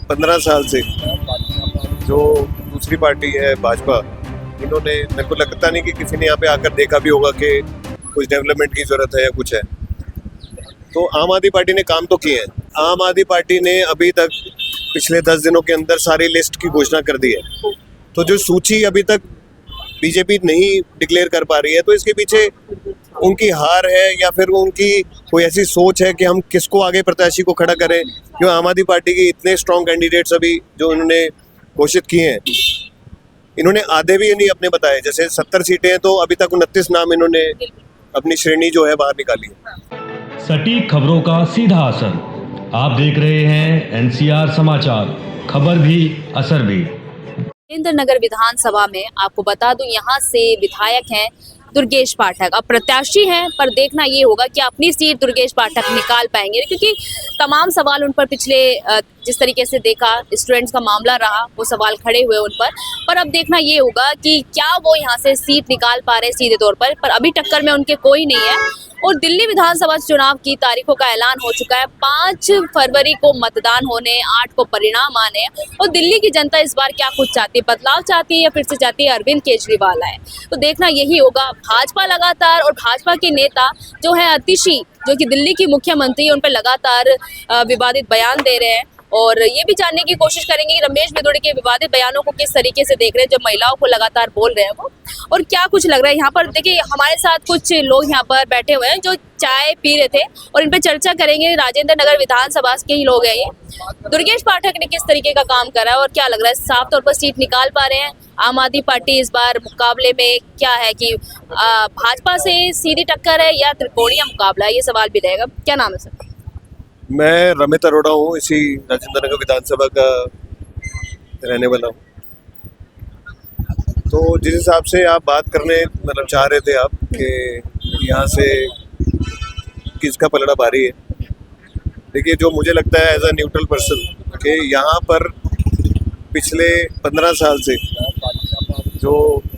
15 साल से जो दूसरी पार्टी है भाजपा, इन्होंने, मेरे को लगता नहीं कि किसी ने यहाँ पे आकर देखा भी होगा कि कुछ डेवलपमेंट की जरूरत है या कुछ है। तो आम आदमी पार्टी ने काम तो किए हैं। आम आदमी पार्टी ने अभी तक पिछले 10 दिनों के अंदर सारी लिस्ट की घोषणा कर दी है। तो जो सूची अभी तक बीजेपी नहीं डिक्लेयर कर पा रही है, तो इसके पीछे उनकी हार है या फिर उनकी कोई ऐसी सोच है कि हम किसको आगे प्रत्याशी को खड़ा करें। क्यों आम आदमी पार्टी के इतने स्ट्रॉन्ग कैंडिडेट्स अभी जो इन्होंने घोषित किए हैं, इन्होंने आधे भी नहीं अपने बताए। जैसे 70 सीटें हैं तो अभी तक 29 नाम इन्होंने अपनी श्रेणी जो है बाहर निकाली है। सटीक खबरों का सीधा असर। आप देख रहे हैं एनसीआर समाचार, खबर भी असर भी। राजेंद्र नगर विधानसभा में आपको बता दूं, यहाँ से विधायक हैं दुर्गेश पाठक। अब प्रत्याशी हैं, पर देखना ये होगा कि अपनी सीट दुर्गेश पाठक निकाल पाएंगे, क्योंकि तमाम सवाल उन पर पिछले जिस तरीके से देखा स्टूडेंट्स का मामला रहा, वो सवाल खड़े हुए उन पर अब देखना ये होगा कि क्या वो यहाँ से सीट निकाल पा रहे सीधे तौर पर अभी टक्कर में उनके कोई नहीं है। और दिल्ली विधानसभा चुनाव की तारीखों का ऐलान हो चुका है। 5 फरवरी को मतदान होने, 8 को परिणाम आने, और दिल्ली की जनता इस बार क्या कुछ चाहती है, बदलाव चाहती है या फिर से चाहती है अरविंद केजरीवाल आए। तो देखना यही होगा। भाजपा लगातार, और भाजपा के नेता जो है अतिशी, जो कि दिल्ली की मुख्यमंत्री, उन पर लगातार विवादित बयान दे रहे हैं। और ये भी जानने की कोशिश करेंगे कि रमेश बिदुड़ी के विवादित बयानों को किस तरीके से देख रहे हैं, जो महिलाओं को लगातार बोल रहे हैं वो, और क्या कुछ लग रहा है। यहाँ पर देखिए, हमारे साथ कुछ लोग यहाँ पर बैठे हुए हैं जो चाय पी रहे थे, और इन पे चर्चा करेंगे। राजेंद्र नगर विधानसभा के ही लोग हैं ये। दुर्गेश पाठक ने किस तरीके का काम करा है और क्या लग रहा है, साफ तौर पर सीट निकाल पा रहे हैं आम आदमी पार्टी इस बार मुकाबले में? क्या है कि भाजपा से सीधी टक्कर है या त्रिकोणीय मुकाबला है, ये सवाल भी रहेगा। क्या नाम है सर? मैं रमित अरोड़ा हूँ, इसी राजेंद्र नगर विधानसभा का रहने वाला हूँ। तो जिस हिसाब से आप बात करने मतलब चाह रहे थे आप कि यहाँ से किसका पलड़ा भारी है, देखिए जो मुझे लगता है एज अ न्यूट्रल पर्सन कि यहाँ पर पिछले 15 साल से जो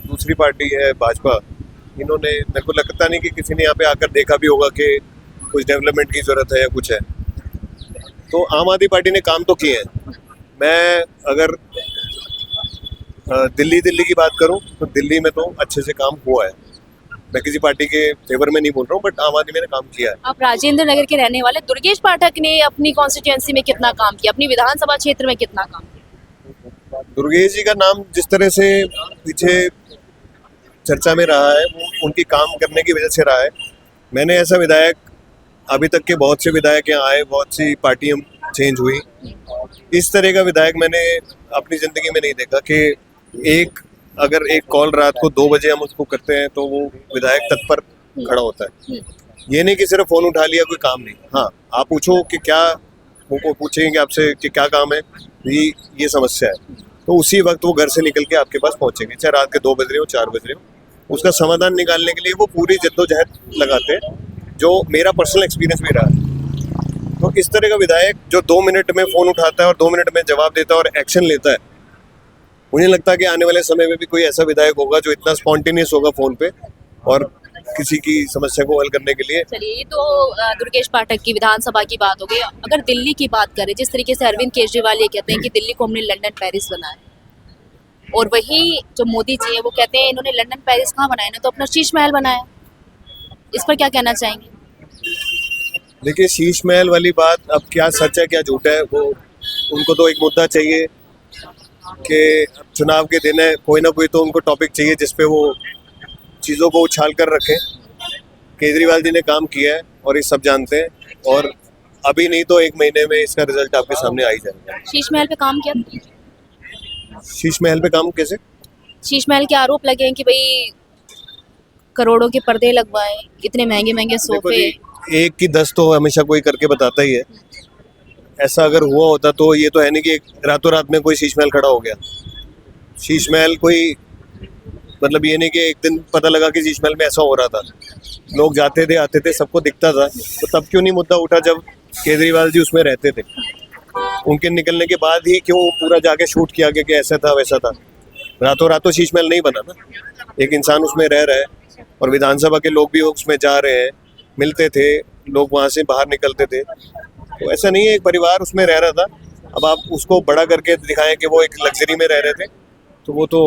दूसरी पार्टी है भाजपा, इन्होंने, मेरे को लगता नहीं कि किसी ने यहाँ पे आकर देखा भी होगा कि कुछ डेवलपमेंट की ज़रूरत है या कुछ है। तो आम आदमी पार्टी ने काम तो किए हैं। मैं अगर दिल्ली की बात करूं तो दिल्ली में तो अच्छे से काम हुआ है। मैं किसी पार्टी के फेवर में नहीं बोल रहा हूं, बट आम आदमी ने काम किया है। आप राजेंद्र नगर के रहने वाले, दुर्गेश पाठक ने अपनी कॉन्स्टिट्यूएंसी में कितना काम किया, अपनी विधानसभा क्षेत्र में कितना काम किया? दुर्गेश जी का नाम जिस तरह से पीछे चर्चा में रहा है, वो उनकी काम करने की वजह से रहा है। मैंने ऐसा विधायक, अभी तक के बहुत से विधायक यहाँ आए, बहुत सी पार्टियां चेंज हुई, इस तरह का विधायक मैंने अपनी ज़िंदगी में नहीं देखा कि अगर एक कॉल रात को 2 बजे हम उसको करते हैं तो वो विधायक तत्पर खड़ा होता है। ये नहीं कि सिर्फ फ़ोन उठा लिया, कोई काम नहीं। हाँ, आप पूछो कि क्या, उनको पूछेंगे आपसे कि क्या काम है, ये समस्या है, तो उसी वक्त वो घर से निकल के आपके पास पहुँचेंगे, चाहे रात के 2 बज रहे हो, 4 बज रहे हो। उसका समाधान निकालने के लिए वो पूरी जद्दोजहद लगाते हैं, जो मेरा पर्सनल एक्सपीरियंस भी रहा है। तो इस तरह का विधायक जो 2 मिनट में फ़ोन उठाता है और 2 मिनट में जवाब देता है और एक्शन लेता है, मुझे लगता है कि आने वाले समय में भी कोई ऐसा विधायक होगा जो इतना स्पॉन्टेनियस होगा फ़ोन पे और किसी की समस्या को हल करने के लिए। चलिए, ये तो दुर्गेश पाठक की विधानसभा की बात हो गई। अगर दिल्ली की बात करें, जिस तरीके से अरविंद केजरीवाल ये कहते हैं कि दिल्ली को हमने लंदन पेरिस बनाया, और वही जो मोदी जी है वो कहते हैं इन्होंने लंदन पेरिस कहाँ बनाया, इन्होंने तो अपना शीश महल बनाया। इस पर क्या कहना चाहेंगे? देखिए, शीश महल वाली बात अब क्या सच है क्या झूठ है, वो उनको तो एक मुद्दा चाहिए कि चुनाव के दिन है, कोई ना कोई तो उनको टॉपिक चाहिए जिसपे वो चीज़ों को उछाल कर रखें। केजरीवाल जी ने काम किया है और ये सब जानते हैं, और अभी नहीं तो 1 महीने में इसका रिजल्ट आपके सामने आ ही जाएगा। शीश महल पे काम किया? शीश महल पे काम कैसे? शीश महल के आरोप लगे हैं कि भाई करोड़ों के पर्दे लगवाए, इतने महंगे महंगे सोफे। एक की 10 तो हमेशा कोई करके बताता ही है। ऐसा अगर हुआ होता तो ये तो है नहीं कि रातों रात में कोई शीश महल खड़ा हो गया। शीश महल कोई, मतलब ये नहीं कि एक दिन पता लगा कि शीश महल में ऐसा हो रहा था। लोग जाते थे, आते थे, सबको दिखता था। तो तब क्यों नहीं मुद्दा उठा जब केजरीवाल जी उसमें रहते थे? उनके निकलने के बाद ही क्यों पूरा जाके शूट किया गया कि ऐसा था वैसा था? रातों रातों शीश महल नहीं बना ना। एक इंसान उसमें रह रहा है और विधानसभा के लोग भी उसमें जा रहे हैं, मिलते थे लोग, वहाँ से बाहर निकलते थे। तो ऐसा नहीं है एक परिवार उसमें रह रहा था, अब आप उसको बड़ा करके दिखाएं कि वो एक लग्जरी में रह रहे थे, तो वो तो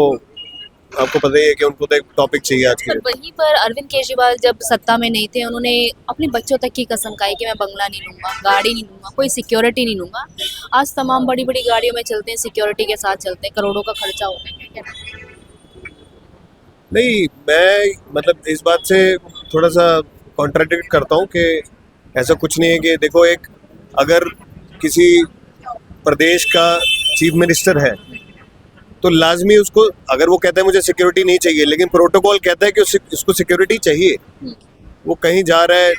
आपको पता ही है कि उनको तो एक टॉपिक चाहिए आज के पर लिए। वहीं पर अरविंद केजरीवाल जब सत्ता में नहीं थे, उन्होंने अपने बच्चों तक की कसम खाई कि मैं बंगला नहीं लूंगा, गाड़ी नहीं लूंगा, कोई सिक्योरिटी नहीं लूंगा। आज तमाम बड़ी बड़ी गाड़ियों में चलते हैं, सिक्योरिटी के साथ चलते हैं, करोड़ों का खर्चा होता है। क्या कहना है? नहीं, मैं मतलब इस बात से थोड़ा सा कॉन्ट्राडिक्ट करता हूँ कि ऐसा कुछ नहीं है कि देखो, एक अगर किसी प्रदेश का चीफ मिनिस्टर है तो लाजमी उसको, अगर वो कहता है मुझे सिक्योरिटी नहीं चाहिए, लेकिन प्रोटोकॉल कहता है कि उसको सिक्योरिटी चाहिए, वो कहीं जा रहा है,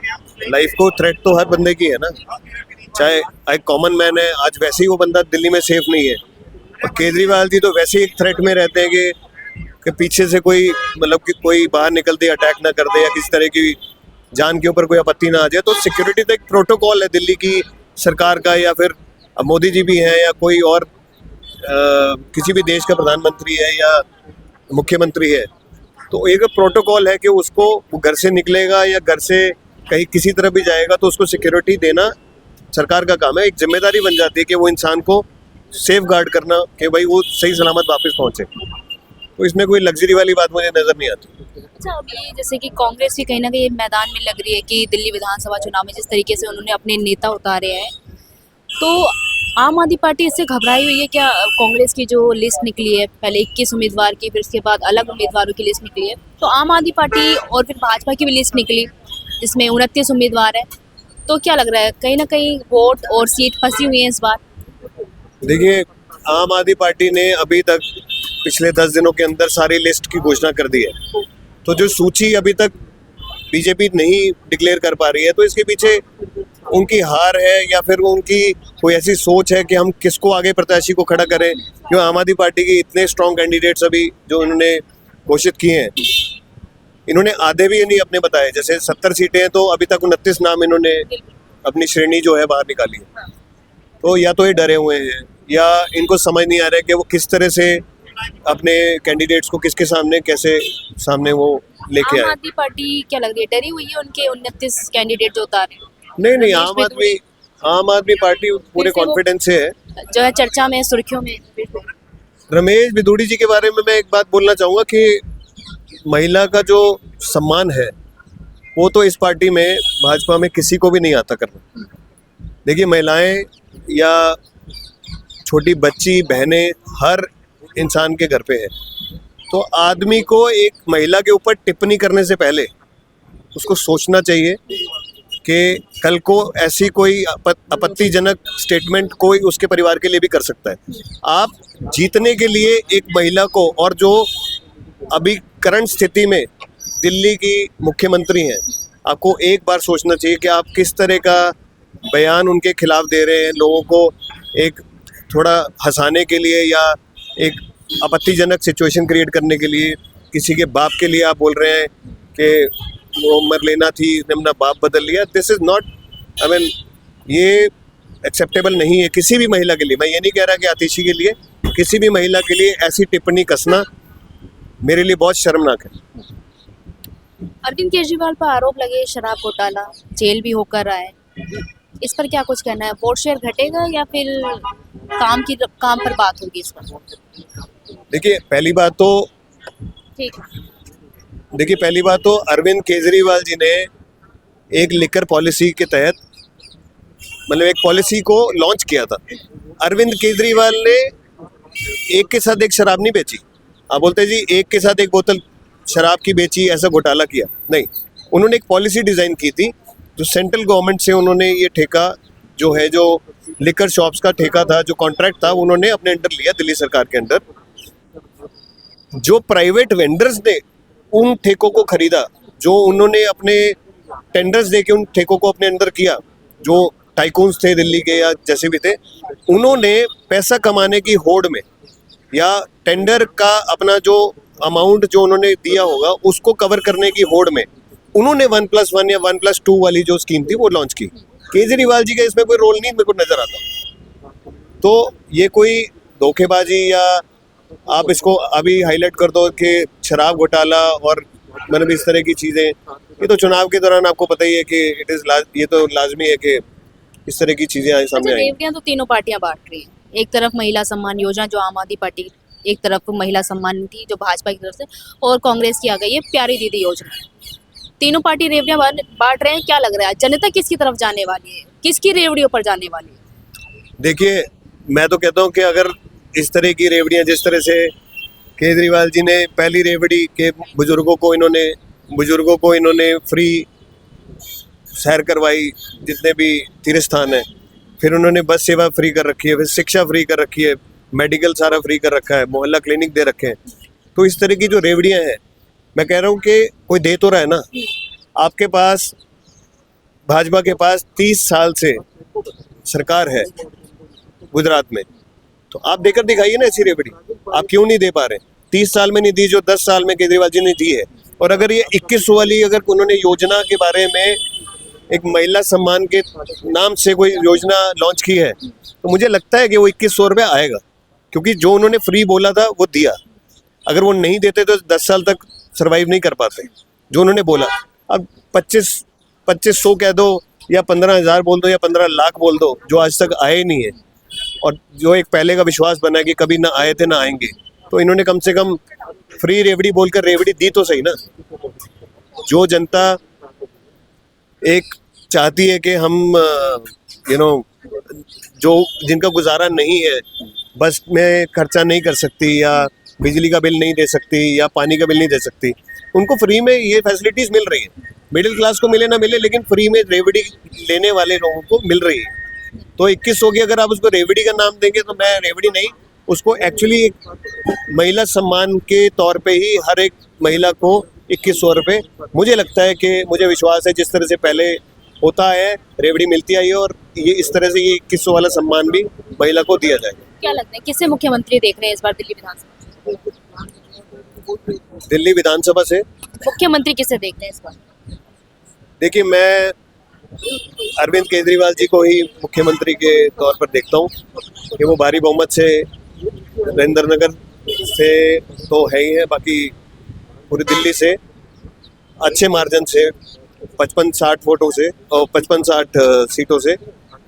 लाइफ को थ्रेट तो हर बंदे की है ना, चाहे एक कॉमन मैन है, आज वैसे ही वो बंदा दिल्ली में सेफ नहीं है, और केजरीवाल जी तो वैसे ही एक थ्रेट में रहते हैं कि पीछे से कोई मतलब कि कोई बाहर निकलते अटैक ना कर दे या किसी तरह की जान के ऊपर कोई आपत्ति ना आ जाए। तो सिक्योरिटी तो एक प्रोटोकॉल है दिल्ली की सरकार का, या फिर अब मोदी जी भी हैं या कोई और किसी भी देश का प्रधानमंत्री है या मुख्यमंत्री है, तो एक प्रोटोकॉल है कि उसको वो घर से निकलेगा या घर से कहीं किसी तरफ भी जाएगा तो उसको सिक्योरिटी देना सरकार का काम है। एक जिम्मेदारी बन जाती है कि वो इंसान को सेफ गार्ड करना कि भाई वो सही सलामत वापस पहुंचे। तो इसमें कोई लग्जरी वाली बात मुझे नज़र नहीं आती। अच्छा, अब ये जैसे कि कांग्रेस भी कहीं ना कहीं मैदान में लग रही है कि दिल्ली विधानसभा चुनाव में जिस तरीके से उन्होंने अपने नेता उतारे हैं, तो आम आदमी पार्टी इससे घबराई हुई है क्या? कांग्रेस की जो लिस्ट निकली है, पहले 21 उम्मीदवार की, फिर उसके बाद अलग उम्मीदवारों की लिस्ट निकली है, तो आम आदमी पार्टी और फिर भाजपा की भी लिस्ट निकली जिसमें 29 उम्मीदवार है, तो क्या लग रहा है कहीं ना कहीं वोट और सीट फंसी हुई है इस बार? देखिए, आम आदमी पार्टी ने अभी तक पिछले 10 दिनों के अंदर सारी लिस्ट की घोषणा कर दी है, तो जो सूची अभी तक बीजेपी नहीं डिक्लेयर कर पा रही है, तो इसके पीछे उनकी हार है या फिर उनकी कोई ऐसी सोच है कि हम किसको आगे प्रत्याशी को खड़ा करें। क्यों आम आदमी पार्टी के इतने स्ट्रॉन्ग कैंडिडेट्स अभी जो इन्होंने घोषित किए हैं, इन्होंने आधे भी नहीं अपने बताए। जैसे 70 सीटें हैं तो अभी तक 29 नाम इन्होंने अपनी श्रेणी जो है बाहर निकाली है। तो या तो ये डरे हुए हैं या इनको समझ नहीं आ रहा है कि वो किस तरह से अपने कैंडिडेट्स को किसके सामने कैसे सामने वो लेके आम आए। आदमी पार्टी क्या लग रही है, डरी हुई है उनके 29 कैंडिडेट जो उतारे? नहीं, रमेश आम आदमी पार्टी पूरे फिर से वो- कॉन्फिडेंस से है। जो है चर्चा में, सुर्खियों में। रमेश बिधूड़ी जी के बारे में मैं एक बात बोलना चाहूँगा कि महिला का जो सम्मान है वो तो इस पार्टी में भाजपा में किसी को भी नहीं आता करना। देखिए, महिलाएं या छोटी बच्ची बहनें हर इंसान के घर पे है, तो आदमी को एक महिला के ऊपर टिप्पणी करने से पहले उसको सोचना चाहिए कि कल को ऐसी कोई आपत्तिजनक स्टेटमेंट कोई उसके परिवार के लिए भी कर सकता है। आप जीतने के लिए एक महिला को, और जो अभी करंट स्थिति में दिल्ली की मुख्यमंत्री हैं, आपको एक बार सोचना चाहिए कि आप किस तरह का बयान उनके खिलाफ दे रहे हैं। लोगों को एक थोड़ा हंसाने के लिए या एक आपत्तिजनक सिचुएशन क्रिएट करने के लिए, किसी के बाप के लिए आप बोल रहे हैं कि वो मर लेना थी, हमने बाप बदल लिया। This is not, I mean, ये एक्सेप्टेबल नहीं है किसी भी महिला के लिए। मैं ये नहीं कह रहा कि आतिशी के लिए, किसी भी महिला के लिए ऐसी टिप्पणी कसना मेरे लिए बहुत शर्मनाक है। अरविंद केजरीवाल पर आरोप लगे शराब घोटाला, जेल भी होकर रहा है, इस पर क्या कुछ कहना है? वोट शेयर घटेगा या फिर काम पर बात होगी इस पर? देखिए, पहली बात तो अरविंद केजरीवाल जी ने एक लिकर पॉलिसी के तहत, मतलब एक पॉलिसी को लॉन्च किया था। अरविंद केजरीवाल ने एक के साथ एक शराब नहीं बेची। आप बोलते हैं जी एक के साथ एक बोतल शराब की बेची, ऐसा घोटाला किया नहीं। उन्होंने एक पॉलिसी डिज़ाइन की थी जो सेंट्रल गवर्नमेंट से उन्होंने ये ठेका जो है, जो लिकर शॉप्स का ठेका था, जो कॉन्ट्रैक्ट था, उन्होंने अपने अंडर लिया दिल्ली सरकार के अंडर। जो प्राइवेट वेंडर्स ने उन ठेकों को खरीदा, जो उन्होंने अपने टेंडर्स दे के उन ठेकों को अपने अंदर किया, जो टाइकून्स थे दिल्ली के या जैसे भी थे, उन्होंने पैसा कमाने की होड़ में या टेंडर का अपना जो अमाउंट जो उन्होंने दिया होगा उसको कवर करने की होड़ में उन्होंने 1+1 या 1+2 वाली जो स्कीम थी वो लॉन्च की। केजरीवाल जी का इसमें कोई रोल नहीं मेरे को नजर आता। तो ये कोई धोखेबाजी, या आप इसको अभी हाईलाइट कर दो कि शराब घोटाला और मतलब इस तरह की चीज़ें, ये तो चुनाव के दौरान आपको पता ही है कि ये तो लाजमी है कि इस तरह की चीज़ें आए सामने अच्छा, आई। रेवड़ियां तो तीनों पार्टियां बांट रही हैं, एक तरफ महिला सम्मान योजना जो आम आदमी पार्टी, एक तरफ महिला सम्मान थी जो भाजपा की तरफ से, और कांग्रेस की आ गई है प्यारी दीदी योजना। तीनों पार्टी रेवड़ियां बांट रहे हैं, क्या लग रहा है जनता किसकी तरफ जाने वाली है, किसकी रेवड़ियों पर जाने वाली है? देखिए, मैं तो कहता हूँ कि अगर इस तरह की रेवड़ियाँ, जिस तरह से केजरीवाल जी ने पहली रेवड़ी के बुजुर्गों को इन्होंने फ्री सैर करवाई, जितने भी तीर्थ स्थान है, फिर उन्होंने बस सेवा फ्री कर रखी है, फिर शिक्षा फ्री कर रखी है, मेडिकल सारा फ्री कर रखा है, मोहल्ला क्लिनिक दे रखे हैं। तो इस तरह की जो रेवड़ियाँ हैं, मैं कह रहा हूँ कि कोई दे तो रहा है ना। आपके पास, भाजपा के पास 30 साल से सरकार है गुजरात में, तो आप देकर दिखाइए ना ऐसी रेवड़ी। आप क्यों नहीं दे पा रहे? 30 साल में नहीं दी जो 10 साल में केजरीवाल जी ने दी है। और अगर ये 2100 वाली अगर उन्होंने योजना के बारे में एक महिला सम्मान के नाम से कोई योजना लॉन्च की है, तो मुझे लगता है कि वो 2100 रुपये आएगा, क्योंकि जो उन्होंने फ्री बोला था वो दिया। अगर वो नहीं देते तो 10 साल तक सर्वाइव नहीं कर पाते जो उन्होंने बोला। अब 2500 कह दो या 15,000 बोल दो या 15 लाख बोल दो, जो आज तक आए नहीं है, और जो एक पहले का विश्वास बना कि कभी ना आए थे ना आएंगे, तो इन्होंने कम से कम फ्री रेवड़ी बोलकर रेवड़ी दी तो सही ना। जो जनता एक चाहती है कि हम जो जिनका गुजारा नहीं है, बस में खर्चा नहीं कर सकती, या बिजली का बिल नहीं दे सकती, या पानी का बिल नहीं दे सकती, उनको फ्री में ये फैसिलिटीज मिल रही है। मिडिल क्लास को मिले ना मिले, लेकिन फ्री में रेवड़ी लेने वाले लोगों को मिल रही है। तो 2100 की अगर आप उसको रेवड़ी का नाम देंगे, तो मैं रेवड़ी नहीं, उसको एक्चुअली एक महिला सम्मान के तौर पे ही हर एक महिला को 2100 रुपये, मुझे लगता है कि, मुझे विश्वास है जिस तरह से पहले होता है रेवड़ी मिलती आई है, और ये इस तरह से ये 2100 वाला सम्मान भी महिला को दिया जाएगा। क्या लगता है किसे मुख्यमंत्री देख रहे हैं इस बार दिल्ली विधानसभा? दिल्ली विधानसभा से मुख्यमंत्री किसे देखते हैं इस बार? देखिए, मैं अरविंद केजरीवाल जी को ही मुख्यमंत्री के तौर पर देखता हूँ कि वो भारी बहुमत से नरेंद्र नगर से तो है ही है, बाकी पूरी दिल्ली से अच्छे मार्जिन से 55-60 वोटों से और 55-60 सीटों से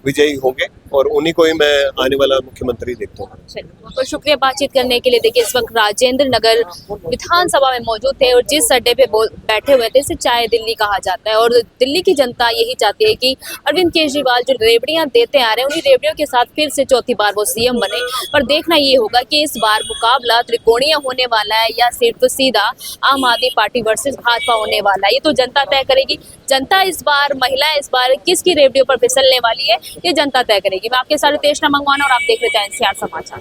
विजयी होंगे, और उन्हीं को ही मैं आने वाला मुख्यमंत्री देखता हूँ। चलिए, बहुत बहुत शुक्रिया बातचीत करने के लिए। देखिए, इस वक्त राजेंद्र नगर विधानसभा में मौजूद थे, और जिस अड्डे पे बैठे हुए थे इसे चाय दिल्ली कहा जाता है, और दिल्ली की जनता यही चाहती है कि अरविंद केजरीवाल जो रेवड़ियां देते आ रहे हैं, उन्हीं रेवड़ियों के साथ फिर से चौथी बार वो सीएम बने। पर देखना ये होगा कि इस बार मुकाबला त्रिकोणीय होने वाला है, या सिर्फ सीधा आम आदमी पार्टी वर्सेस भाजपा होने वाला है, ये तो जनता तय करेगी। जनता इस बार, महिला इस बार किसकी रेवड़ियों पर फिसलने वाली है, ये जनता तय करेगी। मैं आपके साथ रितेश मंगवाना, और आप देख रहे थे NCR समाचार।